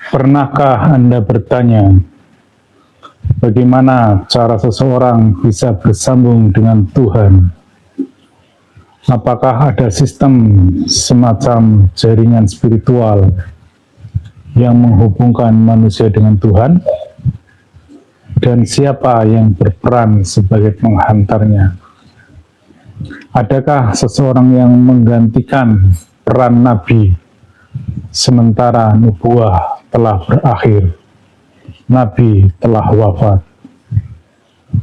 Pernahkah Anda bertanya, bagaimana cara seseorang bisa bersambung dengan Tuhan? Apakah ada sistem semacam jaringan spiritual yang menghubungkan manusia dengan Tuhan? Dan siapa yang berperan sebagai penghantarnya? Adakah seseorang yang menggantikan peran nabi sementara nubuah telah berakhir, nabi telah wafat?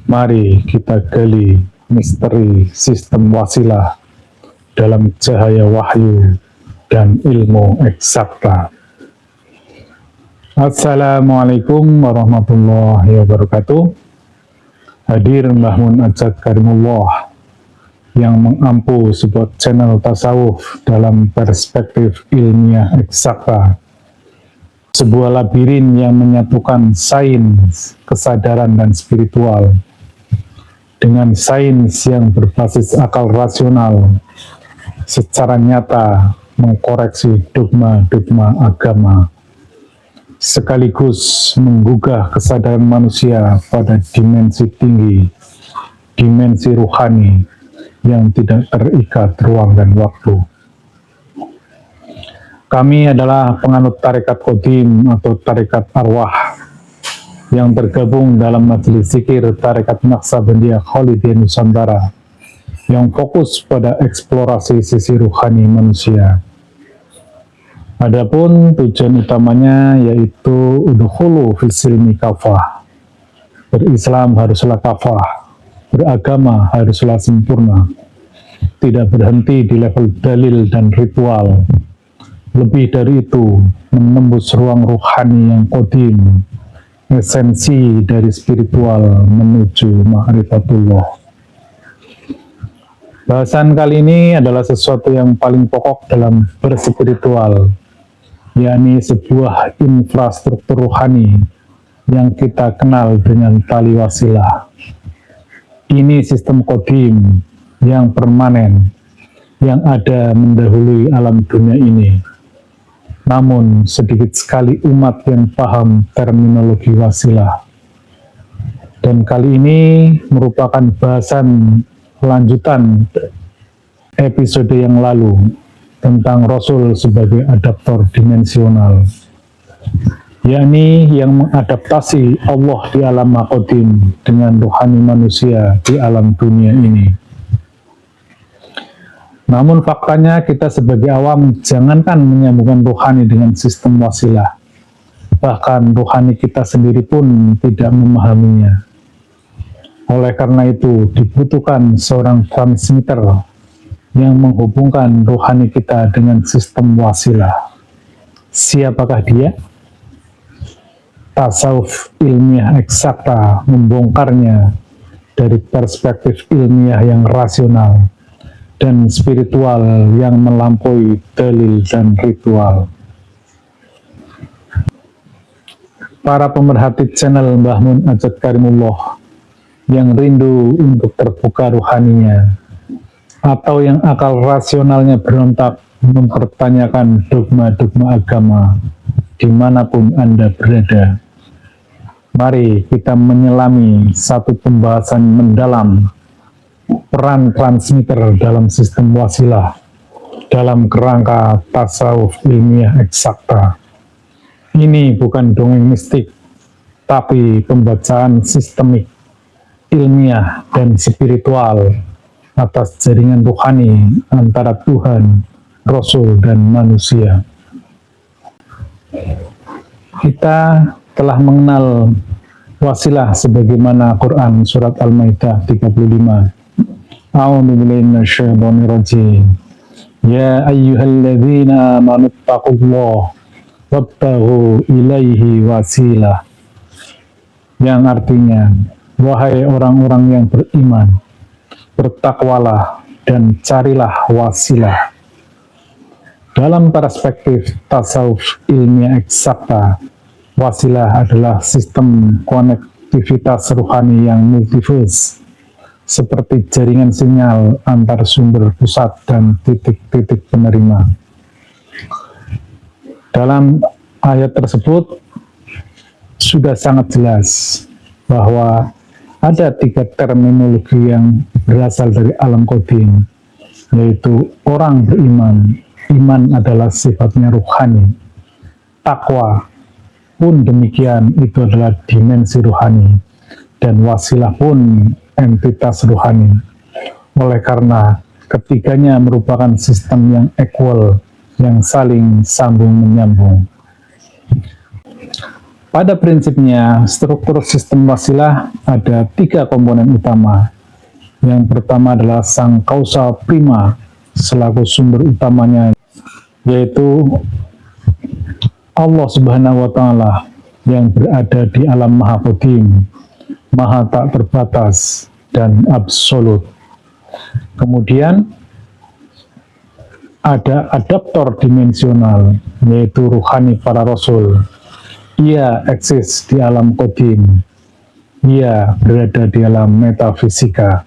Mari kita gali misteri sistem wasilah dalam cahaya wahyu dan ilmu eksakta. Assalamualaikum warahmatullahi wabarakatuh. Hadir Mbah Mun Ajat Karimullah yang mengampu sebuah channel tasawuf dalam perspektif ilmiah eksakta, sebuah labirin yang menyatukan sains, kesadaran, dan spiritual dengan sains yang berbasis akal rasional secara nyata mengkoreksi dogma-dogma agama, sekaligus menggugah kesadaran manusia pada dimensi tinggi, dimensi ruhani yang tidak terikat ruang dan waktu. Kami adalah penganut tarekat Qadim atau tarekat arwah yang tergabung dalam majelis zikir tarekat Naqsabandiyah Khalidiyah Nusantara yang fokus pada eksplorasi sisi ruhani manusia. Adapun tujuan utamanya yaitu udkhulu fis silmi kafah. Berislam haruslah kafah, beragama haruslah sempurna, tidak berhenti di level dalil dan ritual. Lebih dari itu, menembus ruang ruhani yang qadim, esensi dari spiritual menuju ma'rifatullah. Bahasan kali ini adalah sesuatu yang paling pokok dalam berspiritual, yakni sebuah infrastruktur ruhani yang kita kenal dengan tali wasilah. Ini sistem qadim yang permanen, yang ada mendahului alam dunia ini. Namun sedikit sekali umat yang paham terminologi wasilah. Dan kali ini merupakan bahasan lanjutan episode yang lalu tentang Rasul sebagai adaptor dimensional, yakni yang mengadaptasi Allah di alam qadim dengan rohani manusia di alam dunia ini. Namun faktanya kita sebagai awam jangankan menyambungkan rohani dengan sistem wasilah, bahkan rohani kita sendiri pun tidak memahaminya. Oleh karena itu dibutuhkan seorang transmitter yang menghubungkan rohani kita dengan sistem wasilah. Siapakah dia? Tasawuf ilmiah eksakta membongkarnya dari perspektif ilmiah yang rasional dan spiritual yang melampaui dalil dan ritual. Para pemerhati channel Mbah Mun Ajat Karimullah yang rindu untuk terbuka ruhaninya, atau yang akal rasionalnya berontak mempertanyakan dogma-dogma agama dimanapun Anda berada. Mari kita menyelami satu pembahasan mendalam peran transmitter dalam sistem wasilah dalam kerangka tasawuf ilmiah eksakta. Ini bukan dongeng mistik, tapi pembacaan sistemik, ilmiah, dan spiritual atas jaringan ruhani antara Tuhan, Rasul, dan manusia. Kita telah mengenal wasilah sebagaimana Quran surat Al-Maidah 35. A'udzu billahi minasyaitonir rajim. Ya ayyuhalladzina amanu taqullaha wabtaghu ilaihi wasilah. Yang artinya, wahai orang-orang yang beriman, bertakwalah dan carilah wasilah. Dalam perspektif tasawuf ilmiah eksakta, wasilah adalah sistem konektivitas ruhani yang multiverse, seperti jaringan sinyal antar sumber pusat dan titik-titik penerima. Dalam ayat tersebut sudah sangat jelas bahwa ada 3 terminologi yang berasal dari alam qadim, yaitu orang beriman, iman adalah sifatnya ruhani, takwa pun demikian, itu adalah dimensi ruhani, dan wasilah pun entitas ruhani. Oleh karena ketiganya merupakan sistem yang equal, yang saling sambung menyambung. Pada prinsipnya, struktur sistem wasilah ada 3 komponen utama. Yang pertama adalah sang kausa prima selaku sumber utamanya, yaitu Allah Subhanahu wa Ta'ala yang berada di alam maha qadim, maha tak terbatas, dan absolut. Kemudian ada adaptor dimensional, yaitu ruhani para rasul. Ia eksis di alam qadim, ia berada di alam metafisika.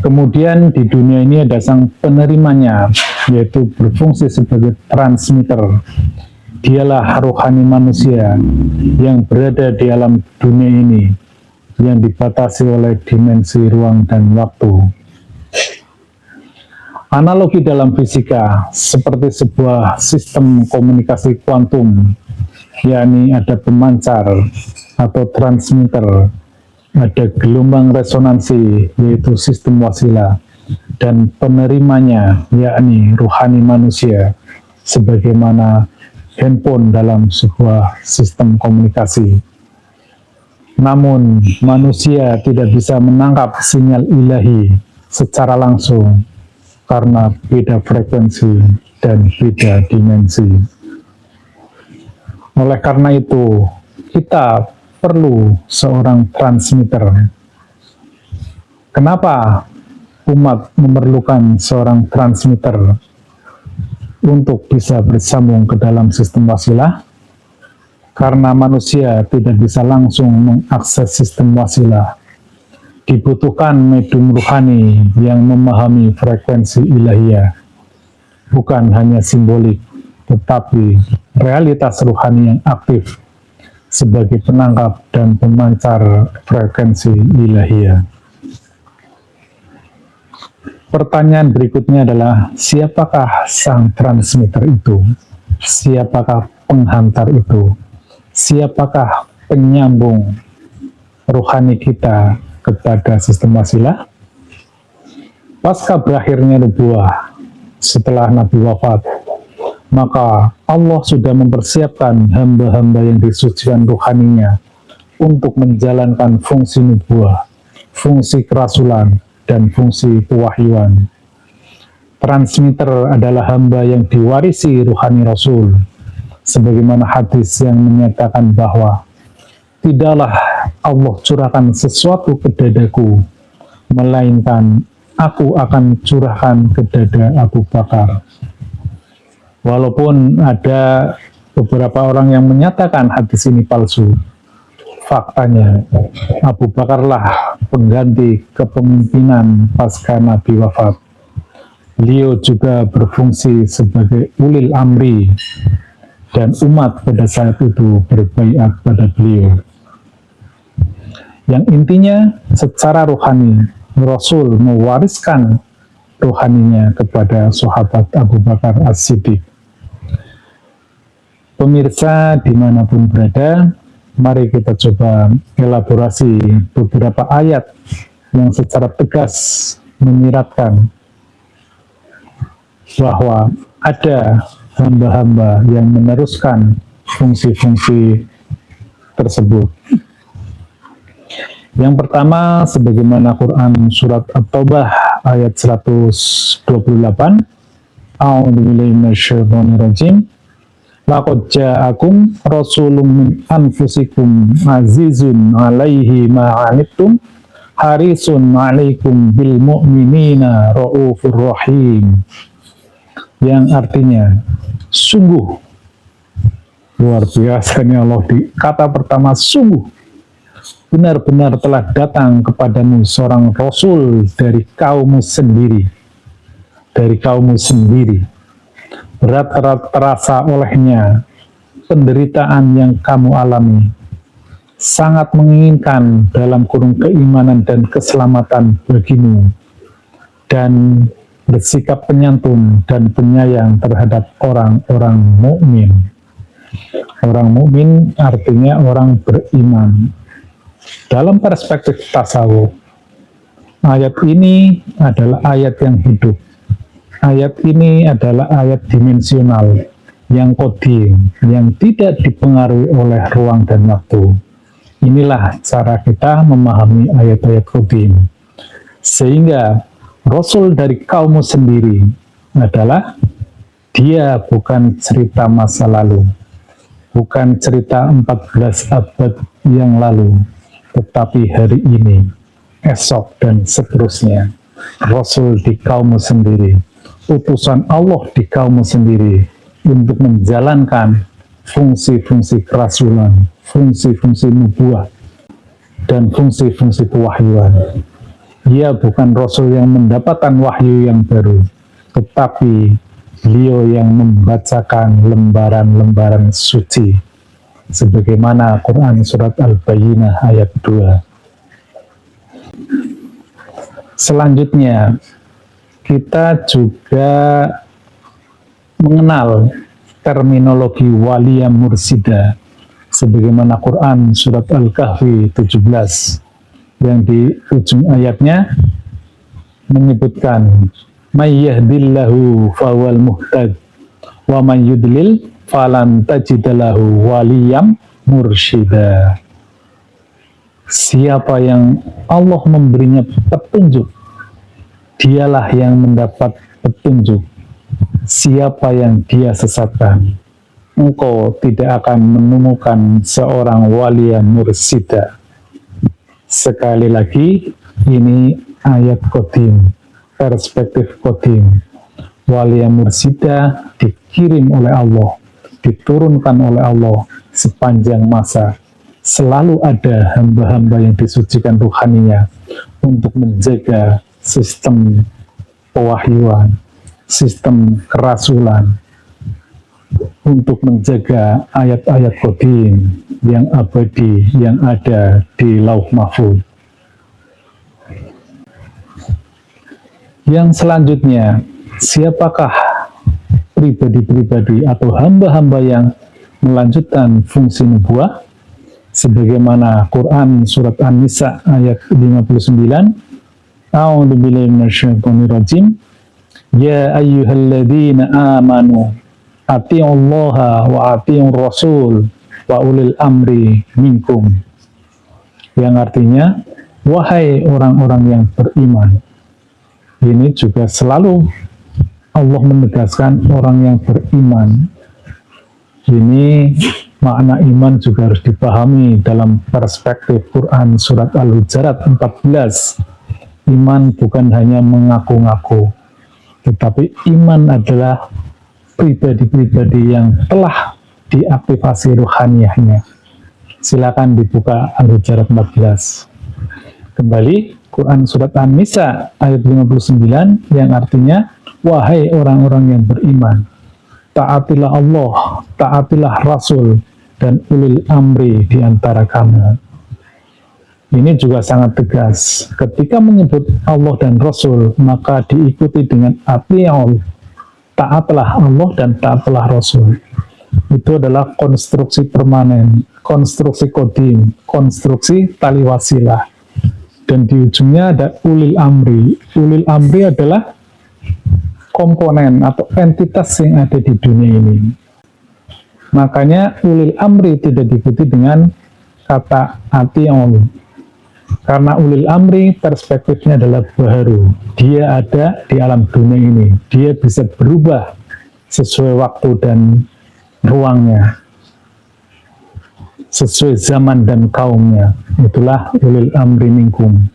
Kemudian di dunia ini ada sang penerimanya, yaitu berfungsi sebagai transmitter. Dialah rohani manusia yang berada di alam dunia ini, yang dibatasi oleh dimensi ruang dan waktu. Analogi dalam fisika seperti sebuah sistem komunikasi kuantum, yakni ada pemancar atau transmitter, ada gelombang resonansi yaitu sistem wasilah, dan penerimanya yakni ruhani manusia, sebagaimana handphone dalam sebuah sistem komunikasi. Namun manusia tidak bisa menangkap sinyal ilahi secara langsung karena beda frekuensi dan beda dimensi. Oleh karena itu, kita perlu seorang transmitter. Kenapa umat memerlukan seorang transmitter untuk bisa bersambung ke dalam sistem wasilah? Karena manusia tidak bisa langsung mengakses sistem wasilah. Dibutuhkan medium ruhani yang memahami frekuensi ilahiyah, bukan hanya simbolik, tetapi realitas ruhani yang aktif sebagai penangkap dan pemancar frekuensi ilahiyah. Pertanyaan berikutnya adalah, siapakah sang transmitter itu? Siapakah penghantar itu? Siapakah penyambung rohani kita kepada sistem wasilah? Pasca berakhirnya nubuah, setelah Nabi wafat, maka Allah sudah mempersiapkan hamba-hamba yang disucikan rohaninya untuk menjalankan fungsi nubuah, fungsi kerasulan, dan fungsi pewahyuan. Transmitter adalah hamba yang diwarisi ruhani Rasul, sebagaimana hadis yang menyatakan bahwa tidaklah Allah curahkan sesuatu ke dadaku, melainkan aku akan curahkan ke dada Abu Bakar. Walaupun ada beberapa orang yang menyatakan hadis ini palsu, faktanya Abu Bakarlah pengganti kepemimpinan pasca Nabi wafat. Beliau juga berfungsi sebagai ulil amri, dan umat pada saat itu berbaiat pada beliau. Yang intinya, secara rohani, Rasul mewariskan rohaninya kepada sahabat Abu Bakar As-Siddiq. Pemirsa dimanapun berada, mari kita coba elaborasi beberapa ayat yang secara tegas menyiratkan bahwa ada hamba-hamba yang meneruskan fungsi-fungsi tersebut. Yang pertama, sebagaimana Quran surat At-Taubah ayat 128, A'udzubillahi minasyaitonir rajim. Laqad ja'akum rasulun min anfusikum azizun 'alaihi ma 'anittum harisun 'alaikum bil mu'minina raufur rahim. Yang artinya, sungguh, luar biasa nih Allah, di kata pertama sungguh, benar-benar telah datang kepadamu seorang Rasul dari kaummu sendiri, berat terasa olehnya penderitaan yang kamu alami, sangat menginginkan dalam kurung keimanan dan keselamatan bagimu, dan bersikap penyantun dan penyayang terhadap orang-orang mukmin. Orang mukmin artinya orang beriman. Dalam perspektif tasawuf, ayat ini adalah ayat yang hidup. Ayat ini adalah ayat dimensional, yang kodim, yang tidak dipengaruhi oleh ruang dan waktu. Inilah cara kita memahami ayat-ayat kodim. Sehingga Rasul dari kaummu sendiri adalah dia bukan cerita masa lalu, bukan cerita 14 abad yang lalu, tetapi hari ini, esok, dan seterusnya. Rasul di kaummu sendiri, utusan Allah di kaummu sendiri untuk menjalankan fungsi-fungsi kerasulan, fungsi-fungsi nubuah, dan fungsi-fungsi kewahyuan. Dia bukan Rasul yang mendapatkan wahyu yang baru, tetapi beliau yang membacakan lembaran-lembaran suci, sebagaimana Quran Surat Al-Bayyinah ayat 2. Selanjutnya, kita juga mengenal terminologi waliyah mursida, sebagaimana Quran Surat Al-Kahfi 17, yang di ujung ayatnya menyebutkan may yahdillahu fawal muhtad wa man yudlil falan tajidalahu waliyam mursyida. Siapa yang Allah memberinya petunjuk, dialah yang mendapat petunjuk. Siapa yang dia sesatkan, engkau tidak akan menemukan seorang waliyah mursida. Sekali lagi, ini ayat kodim, perspektif kodim. Waliyah mursida dikirim oleh Allah, diturunkan oleh Allah sepanjang masa. Selalu ada hamba-hamba yang disucikan ruhaninya untuk menjaga sistem pewahyuan, sistem kerasulan, untuk menjaga ayat-ayat kodim yang abadi yang ada di Lauh Mahfuz. Yang selanjutnya, siapakah pribadi-pribadi atau hamba-hamba yang melanjutkan fungsi nubuah? Sebagaimana Quran Surat An-Nisa ayat 59, A'udzubillahi minasyaitonirrajim, Ya ayyuhalladzina amanu ati'ullaha wa ati'ur rasul wa ulil amri minkum. Yang artinya, wahai orang-orang yang beriman. Ini juga selalu Allah menegaskan orang yang beriman. Ini makna iman juga harus dipahami dalam perspektif Quran Surat Al-Hujurat 14. Iman bukan hanya mengaku-ngaku, tetapi iman adalah pribadi-pribadi yang telah diaktifasi ruhaniyahnya. Silakan dibuka Al-Hujurat 14. Kembali, Quran Surat An-Nisa ayat 59 yang artinya, wahai orang-orang yang beriman, taatilah Allah, taatilah Rasul, dan ulil amri di antara kamu. Ini juga sangat tegas. Ketika menyebut Allah dan Rasul, maka diikuti dengan ati'ul, taatlah Allah dan taatlah Rasul. Itu adalah konstruksi permanen, konstruksi kodim, konstruksi tali wasilah. Dan di ujungnya ada ulil amri. Ulil amri adalah komponen atau entitas yang ada di dunia ini. Makanya ulil amri tidak diikuti dengan kata ati'ul. Karena ulil amri perspektifnya adalah baharu. Dia ada di alam dunia ini. Dia bisa berubah sesuai waktu dan ruangnya, sesuai zaman dan kaumnya. Itulah ulil amri minkum.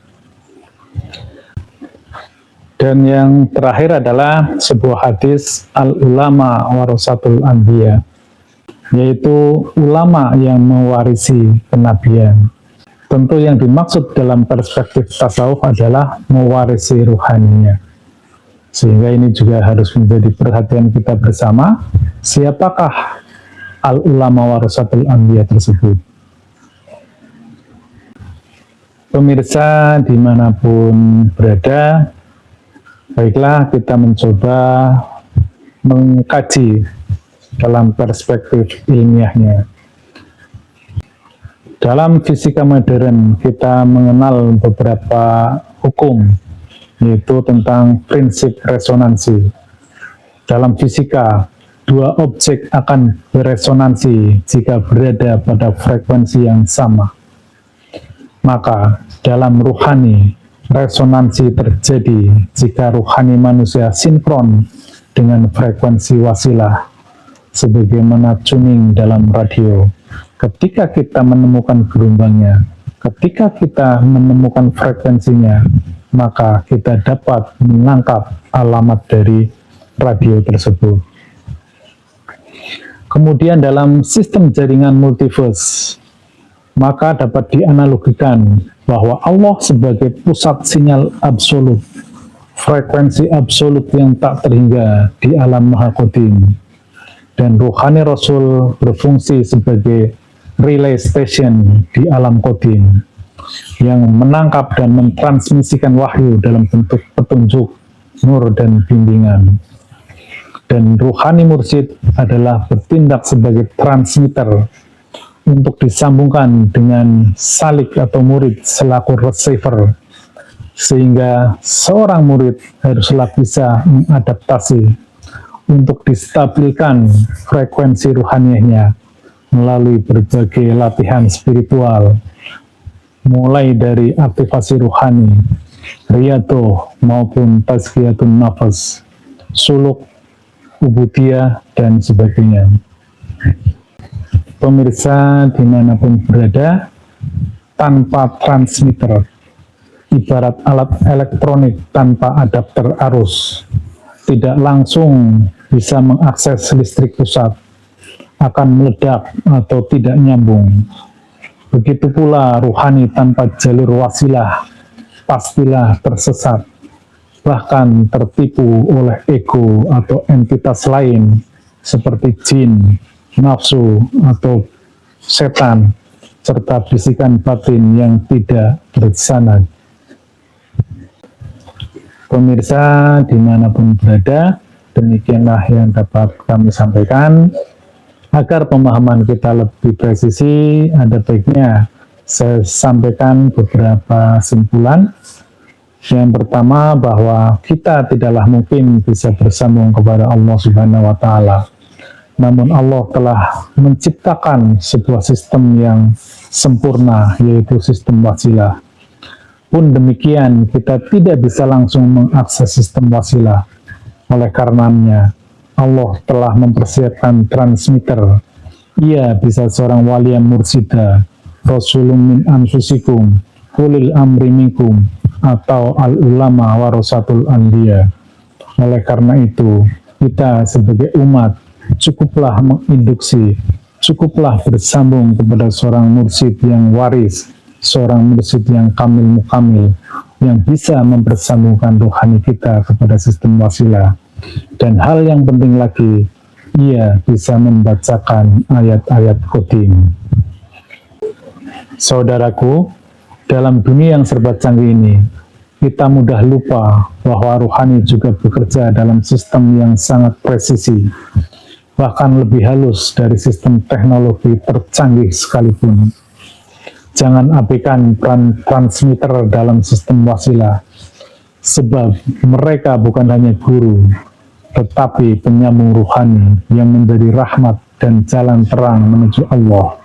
Dan yang terakhir adalah sebuah hadis al-ulama warasatul anbiya, yaitu ulama yang mewarisi kenabian. Tentu yang dimaksud dalam perspektif tasawuf adalah mewarisi ruhaninya. Sehingga ini juga harus menjadi perhatian kita bersama. Siapakah al-ulama warasatul anbiya tersebut. Pemirsa dimanapun berada, baiklah kita mencoba mengkaji dalam perspektif ilmiahnya. Dalam fisika modern kita mengenal beberapa hukum, yaitu tentang prinsip resonansi. Dalam fisika, dua objek akan beresonansi jika berada pada frekuensi yang sama. Maka dalam ruhani, resonansi terjadi jika ruhani manusia sinkron dengan frekuensi wasilah, sebagaimana tuning dalam radio. Ketika kita menemukan gelombangnya, ketika kita menemukan frekuensinya, maka kita dapat menangkap alamat dari radio tersebut. Kemudian dalam sistem jaringan multiverse, maka dapat dianalogikan bahwa Allah sebagai pusat sinyal absolut, frekuensi absolut yang tak terhingga di alam maha qadim, dan ruhani Rasul berfungsi sebagai relay station di alam qadim yang menangkap dan mentransmisikan wahyu dalam bentuk petunjuk, nur, dan bimbingan. Dan ruhani mursyid adalah bertindak sebagai transmitter untuk disambungkan dengan salik atau murid selaku receiver, sehingga seorang murid haruslah bisa mengadaptasi untuk distabilkan frekuensi ruhaniahnya melalui berbagai latihan spiritual, mulai dari aktivasi ruhani, riyadhah maupun tazkiyatun nafas, suluk, ubudiyah, dan sebagainya. Pemirsa dimanapun berada, tanpa transmitter, ibarat alat elektronik tanpa adapter arus, tidak langsung bisa mengakses listrik pusat, akan meledak atau tidak nyambung. Begitu pula ruhani tanpa jalur wasilah, pastilah tersesat, bahkan tertipu oleh ego atau entitas lain seperti jin, nafsu, atau setan, serta bisikan batin yang tidak bersanad. Pemirsa dimanapun berada, demikianlah yang dapat kami sampaikan. Agar pemahaman kita lebih presisi, ada baiknya saya sampaikan beberapa simpulan. Yang pertama, bahwa kita tidaklah mungkin bisa bersambung kepada Allah Subhanahu wa Ta'ala. Namun Allah telah menciptakan sebuah sistem yang sempurna, yaitu sistem wasilah. Pun demikian, kita tidak bisa langsung mengakses sistem wasilah. Oleh karenanya, Allah telah mempersiapkan transmitter. Ia bisa seorang wali yang mursida, rasulun min anfusikum, ulil amri minkum, atau al-ulama warasatul anbiya. Oleh karena itu, kita sebagai umat cukuplah menginduksi, cukuplah bersambung kepada seorang mursyid yang waris, seorang mursyid yang kamil mukamil, yang bisa mempersambungkan rohani kita kepada sistem wasilah. Dan hal yang penting lagi, ia bisa membacakan ayat-ayat qadim. Saudaraku, dalam dunia yang serba canggih ini, kita mudah lupa bahwa rohani juga bekerja dalam sistem yang sangat presisi, bahkan lebih halus dari sistem teknologi tercanggih sekalipun. Jangan abaikan peran transmitter dalam sistem wasilah, sebab mereka bukan hanya guru, tetapi penyambung ruhani yang menjadi rahmat dan jalan terang menuju Allah.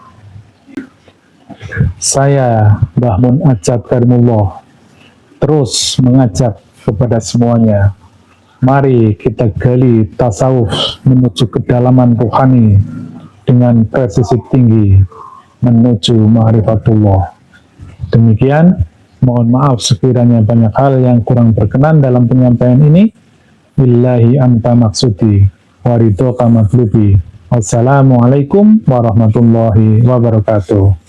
Saya, Mbah Mun Ajat Karimullah, terus mengajak kepada semuanya, mari kita gali tasawuf menuju kedalaman ruhani dengan presisi tinggi menuju ma'rifatullah. Demikian, mohon maaf sekiranya banyak hal yang kurang berkenan dalam penyampaian ini. Billahi anta maksudi wa ridhoka matlubi. Wassalamualaikum warahmatullahi wabarakatuh.